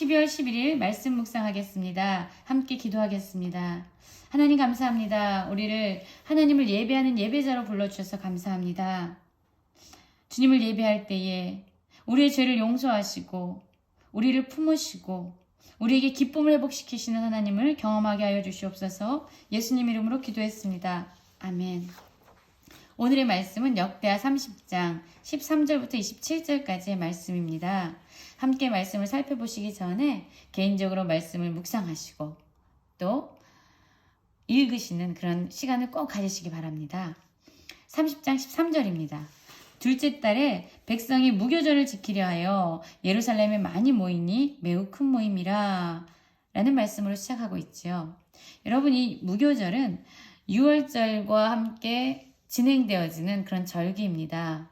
12월 11일 말씀 묵상하겠습니다. 함께 기도하겠습니다. 하나님 감사합니다. 우리를 하나님을 예배하는 예배자로 불러주셔서 감사합니다. 주님을 예배할 때에 우리의 죄를 용서하시고 우리를 품으시고 우리에게 기쁨을 회복시키시는 하나님을 경험하게 하여 주시옵소서. 예수님 이름으로 기도했습니다. 아멘. 오늘의 말씀은 역대하 30장 13절부터 27절까지의 말씀입니다. 함께 말씀을 살펴보시기 전에 개인적으로 말씀을 묵상하시고 또 읽으시는 그런 시간을 꼭 가지시기 바랍니다. 30장 13절입니다. 둘째 달에 백성이 무교절을 지키려 하여 예루살렘에 많이 모이니 매우 큰 모임이라 라는 말씀으로 시작하고 있지요. 여러분, 이 무교절은 유월절과 함께 진행되어지는 그런 절기입니다.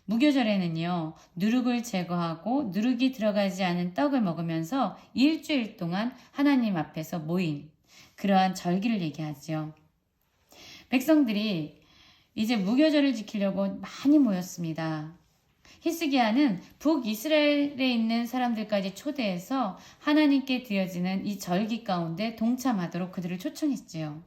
무교절에는요, 누룩을 제거하고 누룩이 들어가지 않은 떡을 먹으면서 일주일 동안 하나님 앞에서 모인 그러한 절기를 얘기하죠. 백성들이 이제 무교절을 지키려고 많이 모였습니다. 히스기야는 북이스라엘에 있는 사람들까지 초대해서 하나님께 드려지는 이 절기 가운데 동참하도록 그들을 초청했지요.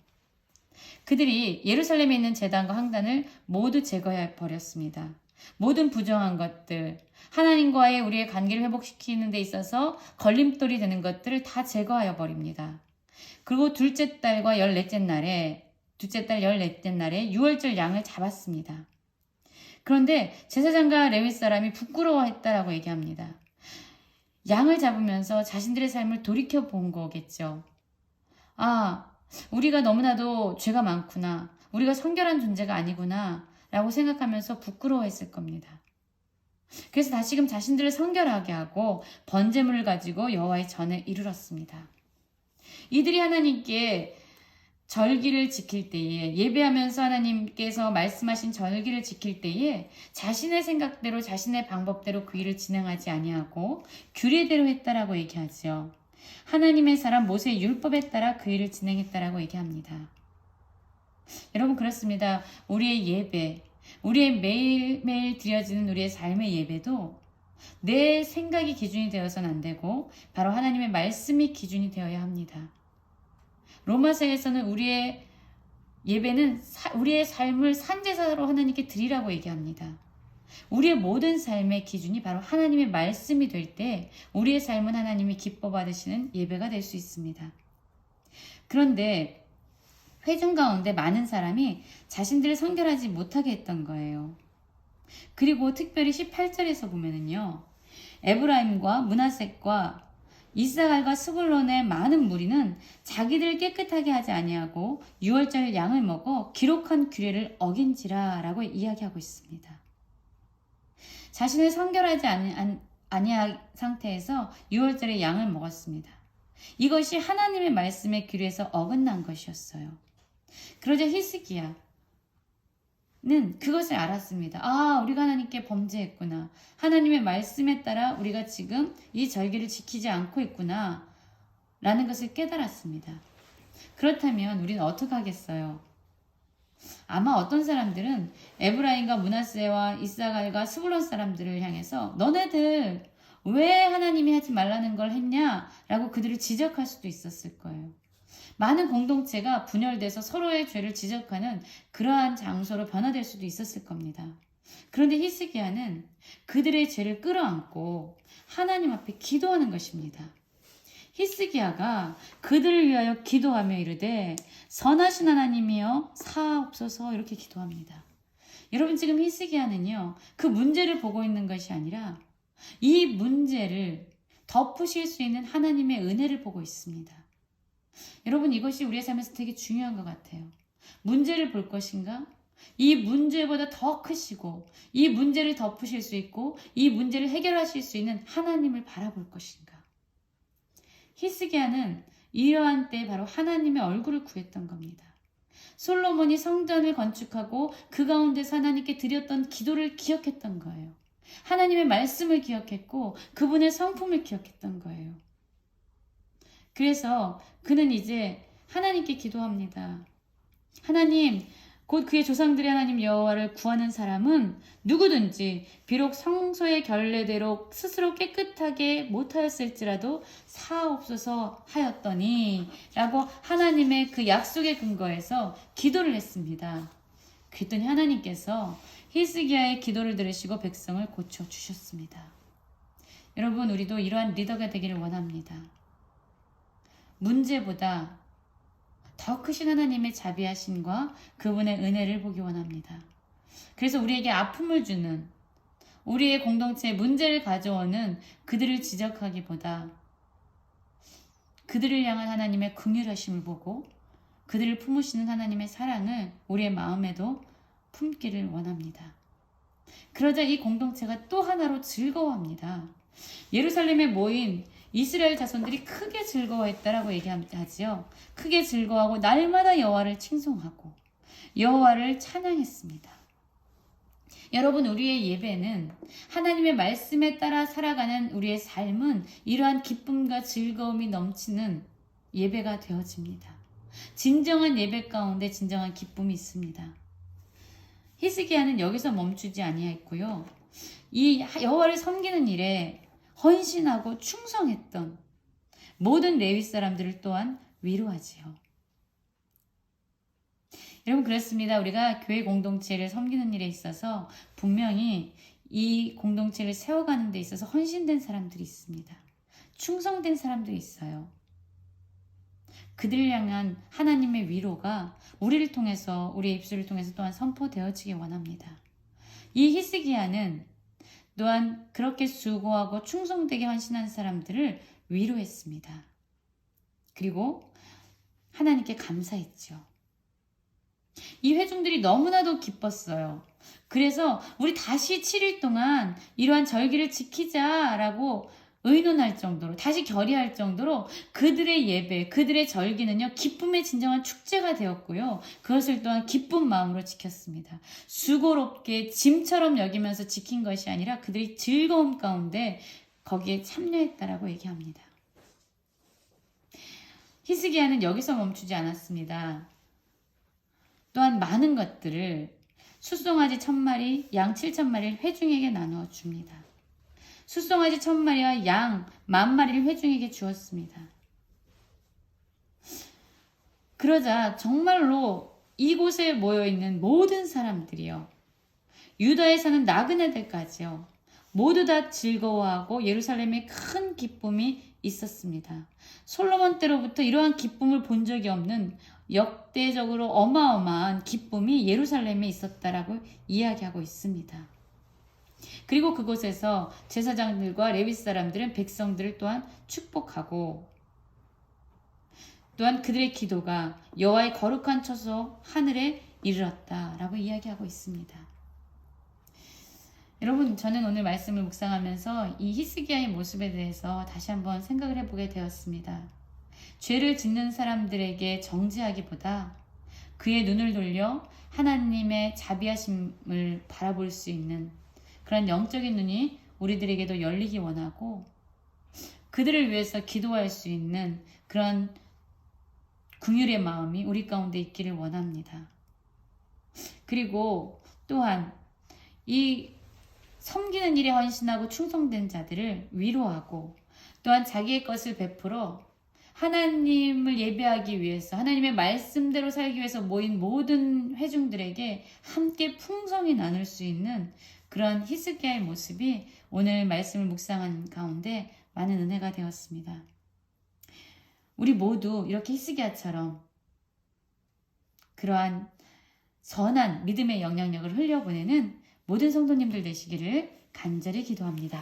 그들이 예루살렘에 있는 제단과 항단을 모두 제거해 버렸습니다. 모든 부정한 것들, 하나님과의 우리의 관계를 회복시키는 데 있어서 걸림돌이 되는 것들을 다 제거하여 버립니다. 그리고 둘째 달 14째 날에 유월절 양을 잡았습니다. 그런데 제사장과 레위 사람이 부끄러워했다라고 얘기합니다. 양을 잡으면서 자신들의 삶을 돌이켜 본 거겠죠. 우리가 너무나도 죄가 많구나. 우리가 성결한 존재가 아니구나. 라고 생각하면서 부끄러워했을 겁니다. 그래서 다시금 자신들을 성결하게 하고 번제물을 가지고 여호와의 전에 이르렀습니다. 이들이 하나님께 절기를 지킬 때에, 예배하면서 하나님께서 말씀하신 절기를 지킬 때에 자신의 생각대로 자신의 방법대로 그 일을 진행하지 아니하고 규례대로 했다라고 얘기하죠. 하나님의 사람 모세의 율법에 따라 그 일을 진행했다라고 얘기합니다. 여러분, 그렇습니다. 우리의 예배, 우리의 매일매일 드려지는 우리의 삶의 예배도 내 생각이 기준이 되어서는 안 되고 바로 하나님의 말씀이 기준이 되어야 합니다. 로마서에서는 우리의 예배는 우리의 삶을 산제사로 하나님께 드리라고 얘기합니다. 우리의 모든 삶의 기준이 바로 하나님의 말씀이 될 때 우리의 삶은 하나님이 기뻐 받으시는 예배가 될 수 있습니다. 그런데 회중 가운데 많은 사람이 자신들을 성결하지 못하게 했던 거예요. 그리고 특별히 18절에서 보면은요, 에브라임과 므낫셋과 이스라엘과 스불론의 많은 무리는 자기들을 깨끗하게 하지 아니하고 유월절 양을 먹어 기록한 규례를 어긴지라 라고 이야기하고 있습니다. 자신을 성결하지 아니한 상태에서 유월절의 양을 먹었습니다. 이것이 하나님의 말씀의 규례에서 어긋난 것이었어요. 그러자 히스기야는 그것을 알았습니다. 우리가 하나님께 범죄했구나. 하나님의 말씀에 따라 우리가 지금 이 절기를 지키지 않고 있구나 라는 것을 깨달았습니다. 그렇다면 우리는 어떻게 하겠어요? 아마 어떤 사람들은 에브라임과 므낫세와 이스라엘과 스불론 사람들을 향해서 너네들 왜 하나님이 하지 말라는 걸 했냐? 라고 그들을 지적할 수도 있었을 거예요. 많은 공동체가 분열돼서 서로의 죄를 지적하는 그러한 장소로 변화될 수도 있었을 겁니다. 그런데 히스기야는 그들의 죄를 끌어안고 하나님 앞에 기도하는 것입니다. 히스기야가 그들을 위하여 기도하며 이르되 선하신 하나님이여 사하옵소서 이렇게 기도합니다. 여러분, 지금 히스기야는요, 그 문제를 보고 있는 것이 아니라 이 문제를 덮으실 수 있는 하나님의 은혜를 보고 있습니다. 여러분, 이것이 우리의 삶에서 되게 중요한 것 같아요. 문제를 볼 것인가? 이 문제보다 더 크시고 이 문제를 덮으실 수 있고 이 문제를 해결하실 수 있는 하나님을 바라볼 것인가? 히스기야는 이러한 때 바로 하나님의 얼굴을 구했던 겁니다. 솔로몬이 성전을 건축하고 그 가운데서 하나님께 드렸던 기도를 기억했던 거예요. 하나님의 말씀을 기억했고 그분의 성품을 기억했던 거예요. 그래서 그는 이제 하나님께 기도합니다. 하나님, 곧 그의 조상들의 하나님 여호와를 구하는 사람은 누구든지 비록 성소의 결례대로 스스로 깨끗하게 못하였을지라도 사옵소서 하였더니 라고 하나님의 그 약속의 근거에서 기도를 했습니다. 그랬더니 하나님께서 히스기야의 기도를 들으시고 백성을 고쳐주셨습니다. 여러분, 우리도 이러한 리더가 되기를 원합니다. 문제보다 더 크신 하나님의 자비하심과 그분의 은혜를 보기 원합니다. 그래서 우리에게 아픔을 주는, 우리의 공동체에 문제를 가져오는 그들을 지적하기보다 그들을 향한 하나님의 긍휼하심을 보고 그들을 품으시는 하나님의 사랑을 우리의 마음에도 품기를 원합니다. 그러자 이 공동체가 또 하나로 즐거워합니다. 예루살렘에 모인 이스라엘 자손들이 크게 즐거워했다라고 얘기하지요. 크게 즐거워하고 날마다 여호와를 칭송하고 여호와를 찬양했습니다. 여러분, 우리의 예배는 하나님의 말씀에 따라 살아가는 우리의 삶은 이러한 기쁨과 즐거움이 넘치는 예배가 되어집니다. 진정한 예배 가운데 진정한 기쁨이 있습니다. 히스기야는 여기서 멈추지 아니했고요. 이 여호와를 섬기는 일에 헌신하고 충성했던 모든 레위 사람들을 또한 위로하지요. 여러분, 그렇습니다. 우리가 교회 공동체를 섬기는 일에 있어서 분명히 이 공동체를 세워가는 데 있어서 헌신된 사람들이 있습니다. 충성된 사람들이 있어요. 그들을 향한 하나님의 위로가 우리를 통해서, 우리의 입술을 통해서 또한 선포되어지기 원합니다. 이 히스기야는 또한 그렇게 수고하고 충성되게 헌신한 사람들을 위로했습니다. 그리고 하나님께 감사했죠. 이 회중들이 너무나도 기뻤어요. 그래서 우리 다시 7일 동안 이러한 절기를 지키자라고 의논할 정도로, 다시 결의할 정도로 그들의 예배, 그들의 절기는요, 기쁨의 진정한 축제가 되었고요. 그것을 또한 기쁜 마음으로 지켰습니다. 수고롭게 짐처럼 여기면서 지킨 것이 아니라 그들이 즐거움 가운데 거기에 참여했다라고 얘기합니다. 히스기야는 여기서 멈추지 않았습니다. 또한 많은 것들을 숫송아지 1000마리, 양 7000마리를 회중에게 나누어 줍니다. 숫송아지 1000마리와 양 10,000마리를 회중에게 주었습니다. 그러자 정말로 이곳에 모여있는 모든 사람들이요, 유다에 사는 나그네들까지요, 모두 다 즐거워하고 예루살렘에 큰 기쁨이 있었습니다. 솔로몬 때로부터 이러한 기쁨을 본 적이 없는 역대적으로 어마어마한 기쁨이 예루살렘에 있었다라고 이야기하고 있습니다. 그리고 그곳에서 제사장들과 레위 사람들은 백성들을 또한 축복하고, 또한 그들의 기도가 여호와의 거룩한 처소 하늘에 이르렀다라고 이야기하고 있습니다. 여러분, 저는 오늘 말씀을 묵상하면서 이 히스기야의 모습에 대해서 다시 한번 생각을 해보게 되었습니다. 죄를 짓는 사람들에게 정죄하기보다 그의 눈을 돌려 하나님의 자비하심을 바라볼 수 있는 그런 영적인 눈이 우리들에게도 열리기 원하고, 그들을 위해서 기도할 수 있는 그런 긍휼의 마음이 우리 가운데 있기를 원합니다. 그리고 또한 이 섬기는 일에 헌신하고 충성된 자들을 위로하고, 또한 자기의 것을 베풀어 하나님을 예배하기 위해서, 하나님의 말씀대로 살기 위해서 모인 모든 회중들에게 함께 풍성히 나눌 수 있는 그런 히스기야의 모습이 오늘 말씀을 묵상한 가운데 많은 은혜가 되었습니다. 우리 모두 이렇게 히스기야처럼 그러한 선한 믿음의 영향력을 흘려보내는 모든 성도님들 되시기를 간절히 기도합니다.